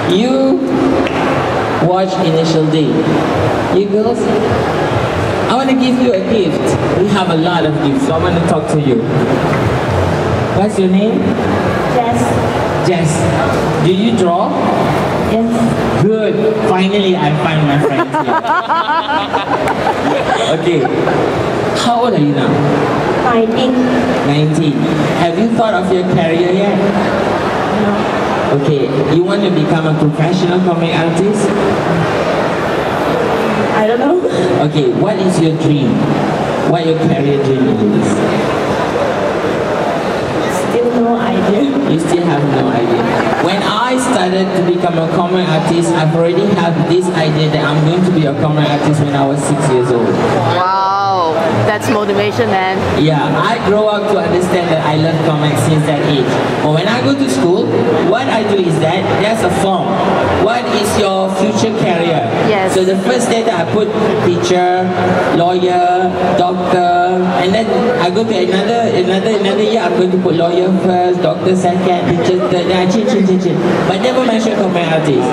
You watch Initial D. You girls, I want to give you a gift. We have a lot of gifts, so I want to talk to you. What's your name? Jess. Jess. Do you draw? Yes. Good. Finally, I find my friends here. Okay. How old are you now? 19. 19. Have you thought of your career yet? No. Okay. You want to become a professional comic artist? I don't know. Okay. What is your dream? What your career dream is? Still no idea. You still have no idea. When I started to become a comic artist, I've already had this idea that I'm going to be a comic artist when I was 6 years old. Wow, that's motivation, man. Yeah, I grow up to understand that I love comics since that age. But when I go to school, what I do is that there's a form. What is your future career? Yes. So the first data I put teacher, lawyer, doctor, and then I go to another year I'm going to put lawyer first, doctor second, teacher third, then I change. But never mention comic artist.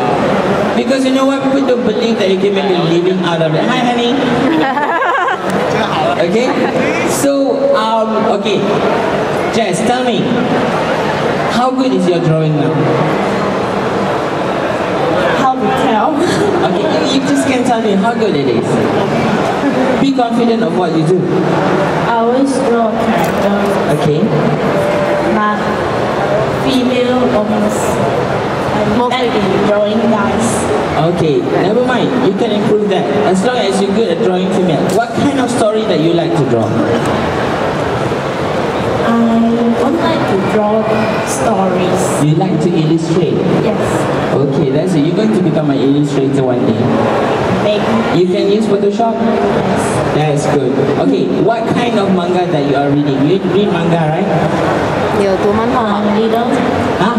Because you know what? People don't believe that you can make a living out of it. Hi honey. Okay? So, okay. Jess, tell me, how good is your drawing now? How to tell? Okay, you just can tell me how good it is. Be confident of what you do. I always draw a character. Okay? But female almost. Mostly drawing guys. Okay, never mind. You can improve that. As long as you're good at drawing female. What kind of story that you like to draw? I don't like to draw stories. You like to illustrate? Yes. Okay, that's it. You're going to become an illustrator one day. Maybe. You can use Photoshop? Yes. That's good. Okay, what kind of manga that you are reading? You read manga, right? 你有读漫画吗？ Little. Huh?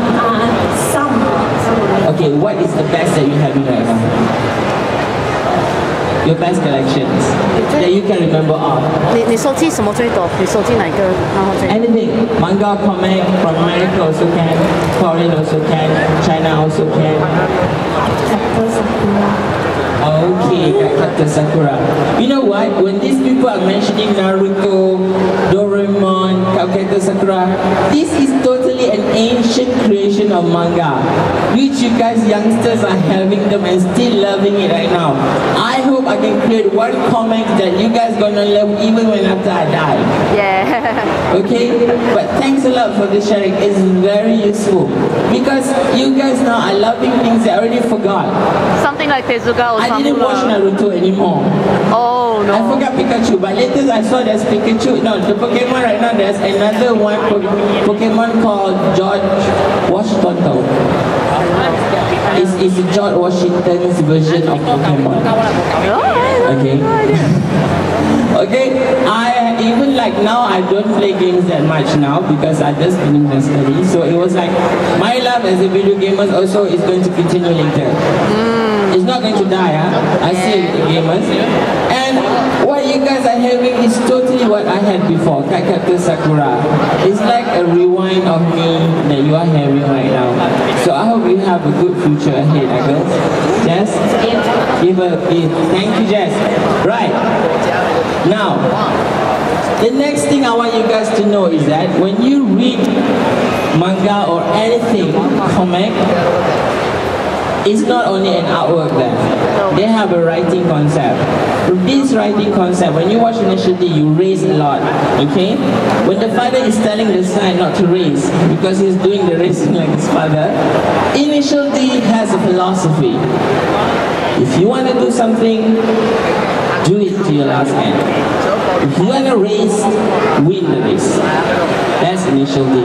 Some. Okay, what is the best that you have right now? Your best collections that you can remember of? 你收集什么最多？你收集哪个漫画最多？ Anything. Manga, comic, from America also can, Korean also can, China also can. Okay, Captain Sakura. You know what? When these people are mentioning Naruto, Doraemon, Captain Sakura, this is totally an ancient creation of manga, which you guys youngsters are having them and still loving it right now. I hope I can create one comic that you guys gonna love even when after I die. Yeah. Okay? But thanks a lot for this sharing. It's very useful. Because you guys now are loving things that I already forgot. Something like Tezuka or something. I didn't watch Naruto anymore. Oh no. I forgot Pikachu, but later I saw there's Pikachu. No, the Pokemon right now, there's another one Pokemon called George Washington. It's George Washington's version of Pokemon. Okay. Okay, I even like now I don't play games that much now because I just finished the study. So it was like my love as a video gamer also is going to continue later. It's not going to die, huh? I see gamers. And what you guys are having is totally what I had before, Captain Sakura. It's like a rewind of me that you are having right now. So I hope you have a good future ahead, girls. Jess? Give a big thank you, Jess. Right. Now, the next thing I want you guys to know is that when you read manga or anything, comic, it's not only an artwork there. They have a writing concept. This writing concept, when you watch initially, you raise a lot, okay? When the father is telling the son not to raise, because he's doing the raising like his father, Initial D has a philosophy. If you want to do something, do it to your last end. If you want to race, win the race. That's Initial D.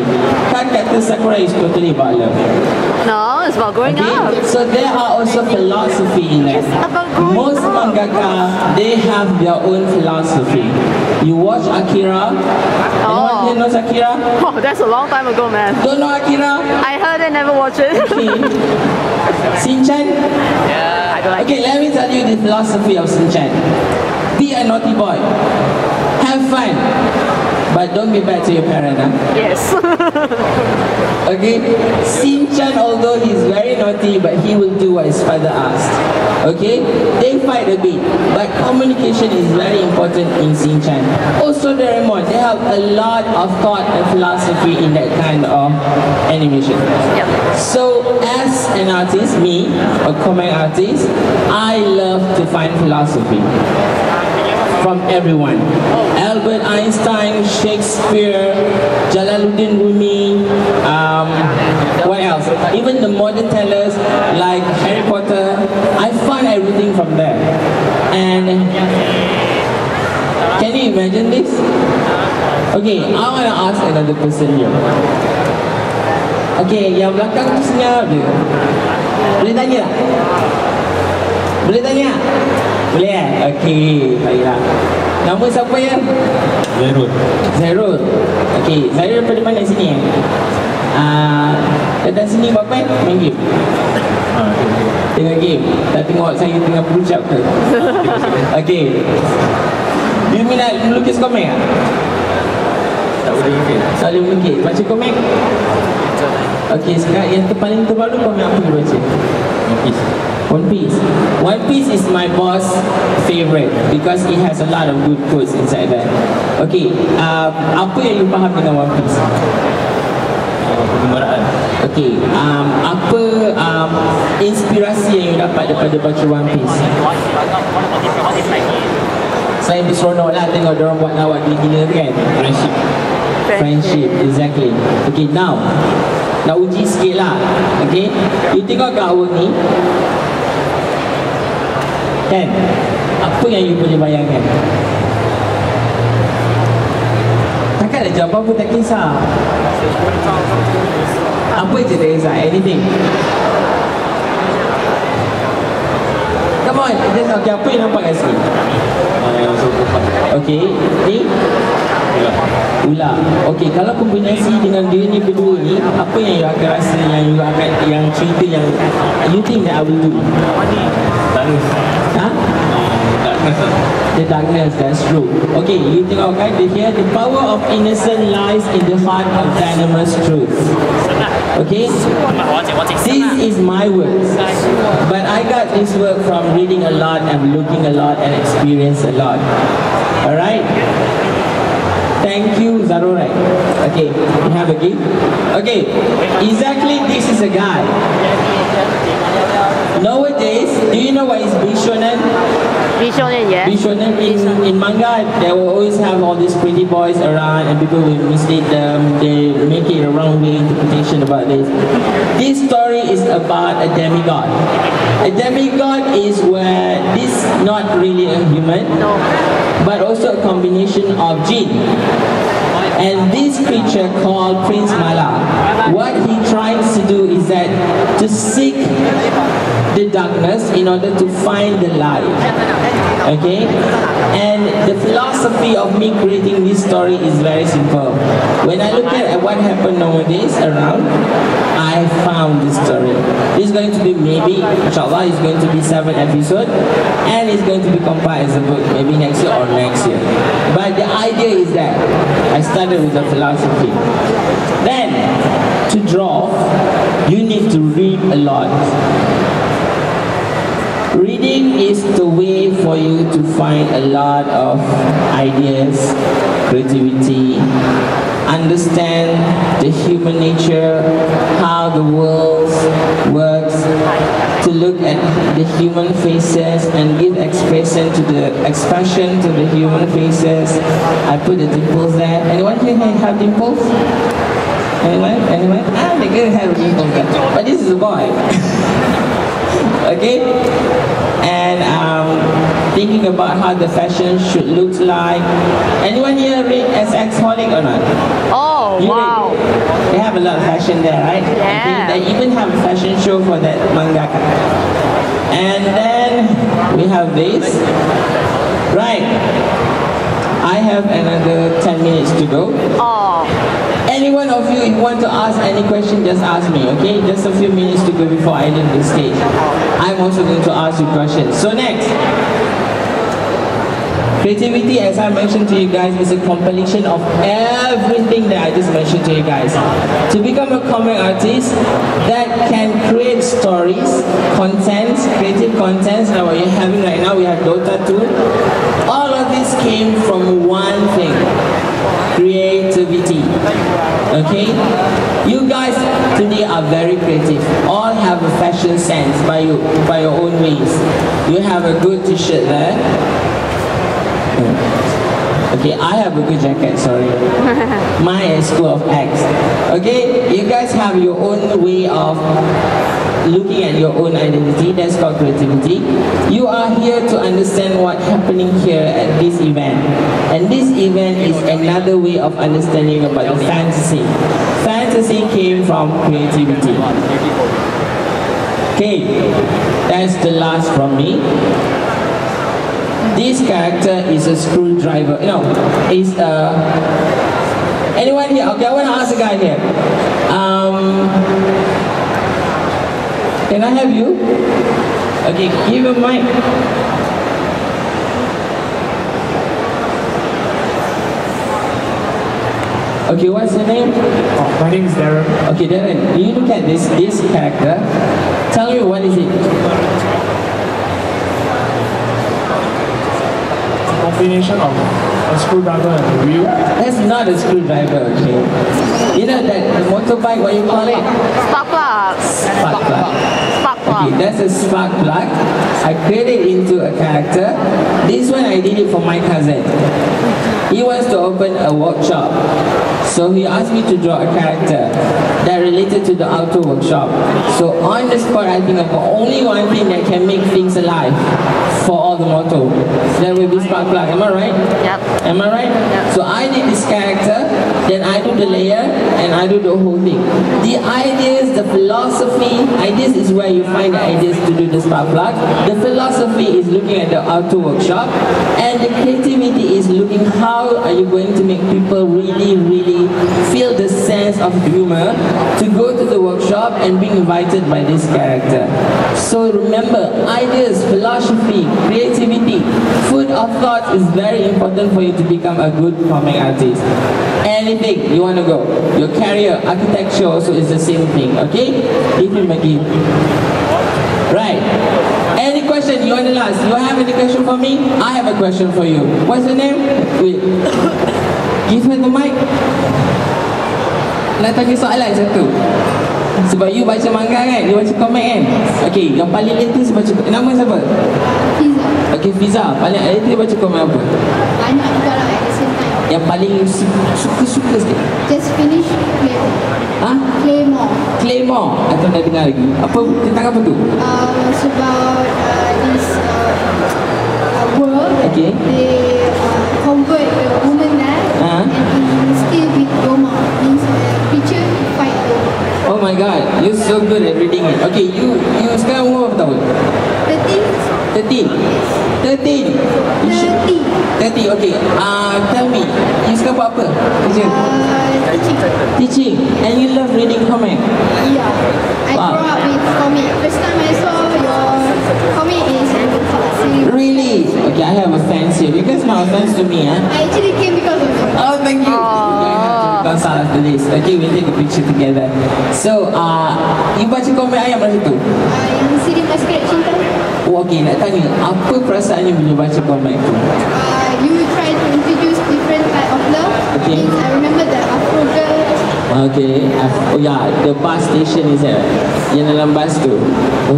Captain Sakura is totally about love. No, it's about growing up. So there are also philosophy in it. Most mangaka, they have their own philosophy. You watch Akira. Anyone here knows Akira? Oh, that's a long time ago, man. Don't know Akira? I heard it, never watched it. Okay. Shinchan? Yeah, I don't like Okay, let me tell you the philosophy of Shinchan. Be a naughty boy. Have fun. But don't be bad to your parent, huh? Yes. Okay? Shinchan, although he's very naughty, but he will as Father asked. Okay, they fight a bit, but communication is very important in Shin-chan. Also, Doraemon, they have a lot of thought and philosophy in that kind of animation. So, as an artist, me, a comic artist, I love to find philosophy from everyone. Albert Einstein, Shakespeare, Jalaluddin Rumi, what else? Even the modern tellers like Harry Potter, I find everything from there. And can you imagine this? Okay, I want to ask another person here. Okay, yang belakang tu senyap dia. Boleh tanya tak? Boleh tanya? Boleh eh? Okay, baiklah. Nama siapa ya? Zairul. Zairul. Okay, Zairul daripada mana sini? Datang sini buat apa? Main game? Tengok game? Tak tengok saya tengah berucap ke? Okay. Dia minat melukis komik tak? Tak boleh lukis. Tak boleh melukis. Baca komik? Okay, sekarang yang paling terbaru komik apa dia baca? One Piece. One Piece. One Piece is my boss' favorite because it has a lot of good quotes inside there. Okay, apa yang you faham dengan One Piece? Penggembaraan. Okay, apa inspirasi yang you dapat daripada baca One Piece? Saya berseronok lah tengok diorang buat lawak gila-gila kan? Friendship. Friendship, exactly. Okay, now nak uji sikit lah. Okay, you tengok kat awak ni kan, apa yang you boleh bayangkan? Takkan ada jawapan pun tak kisah. Apa je tak kisah? Anything. Come on, just okay, apa yang nampak kat sini? Okay, ni ular. Okay, kalau kombinasi dengan dia ni berdua ni, apa yang you akan rasa, yang cerita yang you think that I will do? Huh? The darkness, that's true. Okay, you tengok kan dia here, the power of innocence lies in the heart of venomous truth. Okay, this is my words, but I got this work from reading a lot and looking a lot and experience a lot. Alright, thank you Zarurai. Okay, we have a gift. Okay, exactly, this is a guy. Nowadays, do you know what is Bishonen? Bishonen, yeah. Bishonen in manga, they will always have all these pretty boys around and people will mislead them. They make it a wrong way interpretation about this. This story is about a demigod. A demigod is where this not really a human, but also a combination of jinn. And this creature called Prince Mala, what he tries to do is that to seek the darkness in order to find the light. Okay? And the philosophy of me creating this story is very simple. When I look at what happened nowadays around, I found this story. This is going to be maybe, inshallah, it's going to be 7 episodes, and it's going to be compiled as a book maybe next year or next year. But the idea is that I started with the philosophy. Then, to draw, you need to read a lot. Reading is the way for you to find a lot of ideas, creativity, understand the human nature, how the world works, to look at the human faces and give expression to the human faces. I put the dimples there. Anyone here have dimples? Anyone? Anyone? They can have dimples there. But this is a boy. Okay? And thinking about how the fashion should look like. Anyone here read SOX Holic or not? Oh, you wow. Read? They have a lot of fashion there, right? Yeah. They even have a fashion show for that mangaka. And then we have this. Right. I have another 10 minutes to go. Oh. Any one of you, if you want to ask any question, just ask me, okay? Just a few minutes to go before I leave the stage. I'm also going to ask you questions. So next. Creativity, as I mentioned to you guys, is a compilation of everything that I just mentioned to you guys. To become a comic artist that can create stories, contents, creative contents, like what you're having right now, we have Dota 2. All of this came from one thing: creativity. Okay? You guys today are very creative. All have a fashion sense by your own ways. You have a good t-shirt there. Okay, I have a good jacket, sorry. Mine is School of X. Okay, you guys have your own way of looking at your own identity. That's called creativity. You are here to understand what's happening here at this event. And this event is another way of understanding about the fantasy. Fantasy came from creativity. Okay, that's the last from me. This character is a screwdriver. No, is anyone here? Okay, I want to ask a guy here. Can I have you? Okay, give a mic. Okay, what's your name? Oh, my name is Darren. Okay, Darren, you look at this character. Tell me, what is it? Combination of a screwdriver and a wheel. That's not a screwdriver, okay? You know that motorbike, what you call it? Spark plug. Spark plug. Spark plug. Okay, that's a spark plug. I created into a character. This one I did it for my cousin. He wants to open a workshop. So he asked me to draw a character that related to the auto workshop. So on the spot I think of only one thing that can make things alive for all the motor. That will be spark plug. Am I right? Yep. Am I right? Yep. So I did this character, then I do the layer, and I do the whole thing. The ideas, the philosophy, ideas is where you find the ideas to do the spark plug. The philosophy is looking at the auto workshop, and the creativity is looking how are you going to make people really feel the sense of humor to go to the workshop and being invited by this character. So remember, ideas, philosophy, creativity, food of thought is very important for you to become a good comic artist. Anything you want to go. Your career, architecture also is the same thing, okay? Give him a gift. Right. Any question you want to ask? You have any question for me? I have a question for you. What's your name? Wait. Give her the mic. Nak tanya soalan satu. Sebab you baca manga kan? You baca komik kan? Okay, yang paling latest baca... Nama siapa? Fiza. Okay, Fiza. Paling latest baca komik apa? Banyak juga lah at the same time. Yang paling suka sikit? Just finish Claymore. Ha? Claymore. Claymore. Atau dah dengar lagi? Apa, tentang apa tu? It's about this world. Okay. They convert the woman there and instill with Goma. Means creature fight the Oh my god, you're so good at reading it. Okay, you sekarang umur berapa tahun? 13. 13. 30, okay. Tell me, you sekarang buat apa? Kerja? Teaching. And you love reading comic? Yeah. I grew up with comic. First time I saw your comic is Really? Okay, I have a fans here. You guys not fans to me, huh? I actually came because of it. Oh, thank you. Consult after this. Okay, we'll take a picture together. So, you baca komik ayam masa tu? Yang Siri Masquerade Cinta. Oh, okay, nak tanya, apa perasaannya bila baca komik tu? You try to introduce different type of love. Okay. I remember the Afro girl. Okay, oh yeah, the bus station is there. Yang dalam bus tu.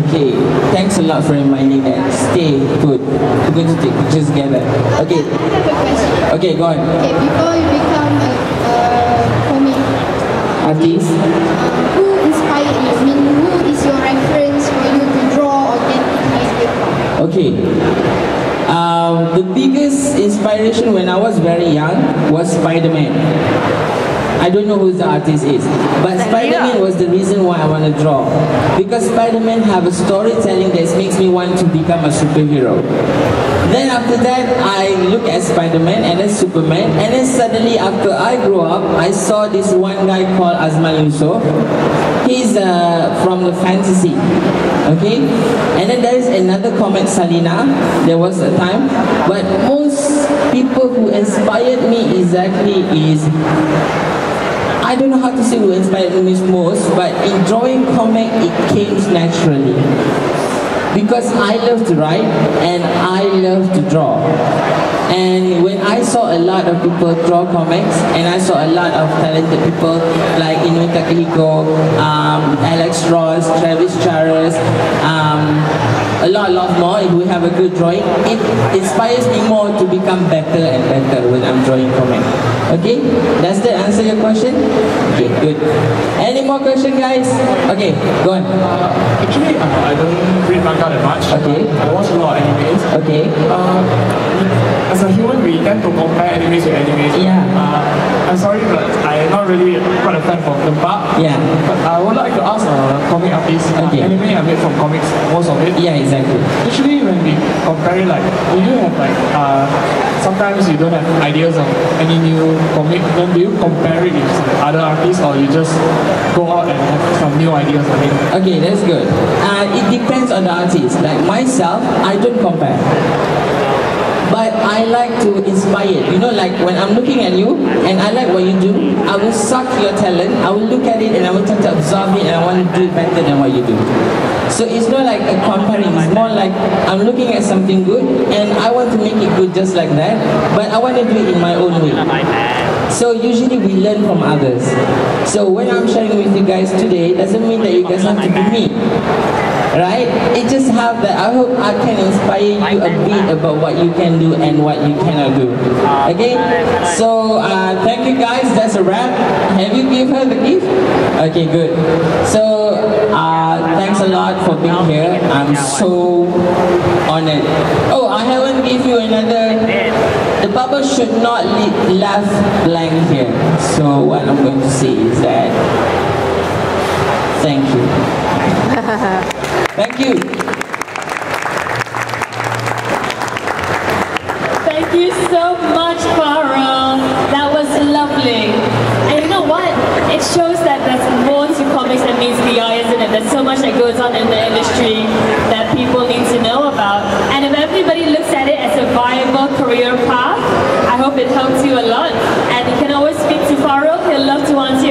Okay, thanks a lot for reminding that. Stay put. We're going to take pictures together. Okay. I have a question. Okay, go on. Okay, before you become a comic Artist. who inspired you? I mean, who is your reference for you to draw or get idea from? Okay. The biggest inspiration when I was very young was Spider-Man. I don't know who the artist is. But Spider-Man was the reason why I want to draw. Because Spider-Man have a storytelling that makes me want to become a superhero. Then after that, I look at Spider-Man and then Superman, and then suddenly after I grew up, I saw this one guy called Azman Yusuf. He's from the fantasy, okay? And then there is another comic, Salina. There was a time, but most people who inspired me exactly is, I don't know how to say who inspired me most, but in drawing comic, it came naturally. Because I love to write and I love to draw. And when I saw a lot of people draw comics, and I saw a lot of talented people like Inoue Takehiko, Alex Ross, Travis Charles, a lot more, if we have a good drawing, it inspires me more to become better and better when I'm drawing comics. Okay? Does that answer your question? Okay, good. Any more questions, guys? Okay, go on. Actually, I don't read manga that much. Okay. I watch a lot of animes. Okay. As a human, we tend to compare animes with animes. Yeah. I'm sorry, but I'm not really quite a fan of Gempak. Yeah. But I would like to ask a comic artist. Okay. Anime are made from comics, most of it. Yeah, exactly. Usually when we compare it, like, do you have like, sometimes you don't have ideas of any new comic, then do you compare it with other artists, or you just go out and have some new ideas on it? Okay, that's good. It depends on the artist. Like myself, I don't compare. But I like to inspire. You know, like when I'm looking at you and I like what you do, I will suck your talent, I will look at it and I will try to absorb it and I want to do it better than what you do. So it's not like a comparing, it's more like I'm looking at something good and I want to make it good just like that, but I want to do it in my own way. So usually we learn from others. So when I'm sharing with you guys today, doesn't mean that you guys have to be me. Right? It just have that. I hope I can inspire you a bit about what you can do and what you cannot do. Okay? So thank you guys. That's a wrap. Have you given her the gift? Okay, good. So thanks a lot for being here. I'm so honored. Oh, I haven't given you another. The bubble should not left blank here. So what I'm going to say is that thank you. Thank you. Thank you so much, Farah. That was lovely. And you know what? It shows that there's more to comics than meets the eye, isn't it? There's so much that goes on in the industry that people need to know about. And if everybody looks at it as a viable career path, I hope it helps you a lot. And you can always speak to Farah. He'll love to answer